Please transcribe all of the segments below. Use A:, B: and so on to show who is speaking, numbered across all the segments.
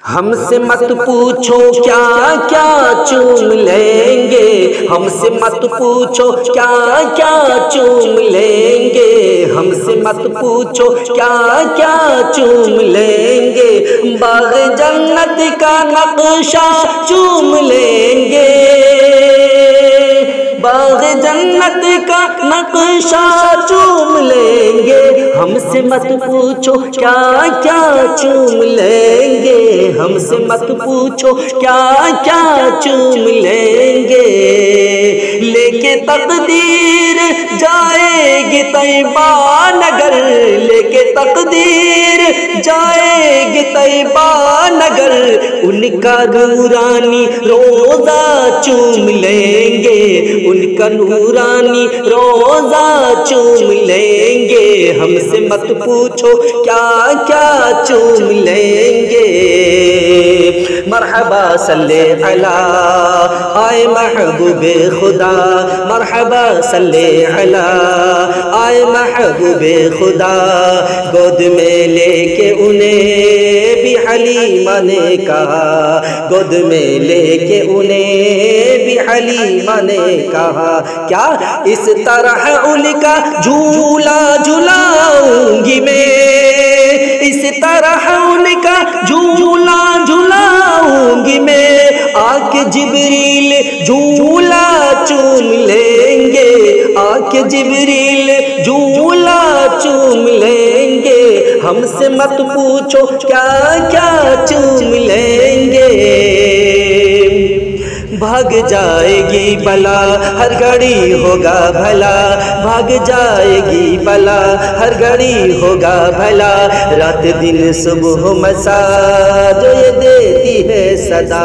A: ہم سے مت پوچھو کیا کیا چوم لیں گے، ہم سے مت پوچھو کیا کیا چوم لیں گے، ہم سے مت پوچھو کیا کیا چوم لیں گے، باغ جنت کا نقشہ چوم لیں گے، باغ جنت کا نقشہ چوم لیں گے، ہم سے مت پوچھو کیا کیا چوم لیں گے، ہم سے مت پوچھو کیا کیا چوم لیں گے، لے کے تقدیر جائے گی طیبہ نگر، لے کے تقدیر جائے گی طیبہ نگر، ان کا نورانی روضہ چوم لیں گے، ان کا نورانی روضہ چوم لیں گے، ہم سے مت پوچھو کیا کیا چوم لیں گے، مرحبا صلی علی آئے محبوب خدا، مرحبا صلی علی آئے محبوب خدا، گود میں لے کے انہیں بھی حلیمہ نے کہا، گود میں لے کے انہیں بھی حلیمہ نے کہا، کیا اس طرح ان کا جھولا جھلاؤں گی میں، اس طرح ان کا جھولا جھلاؤں گی میں، آ کے جبریل جھولا چوم لیں گے، آ کے جبریل جھولا چوم لیں گے، ہم سے مت پوچھو کیا کیا چوم لیں گے، بھاگ جائے گی بلا ہر گھڑی ہوگا بھلا، بھاگ جائے گی بلا ہر گھڑی ہوگا بھلا، رات دن صبح و مساء جو یہ دیتی ہے صدا،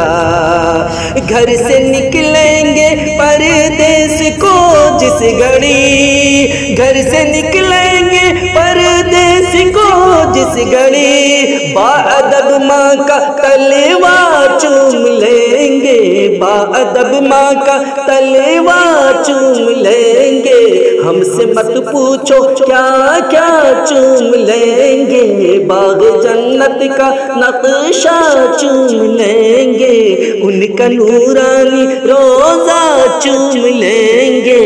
A: گھر سے نکلیں گے پردیس کو جس گھڑی، گھر سے نکلیں گے پردیس کو جس گھڑی، باادب ماں کا تلوا چوم لیں گے، باادب ماں کا تلوا چوم لیں گے، ہم سے مت پوچھو کیا کیا چوم لیں گے، باغ جنت کا نقشہ چوم لیں گے، ان کا نورانی روضہ چوم لیں گے۔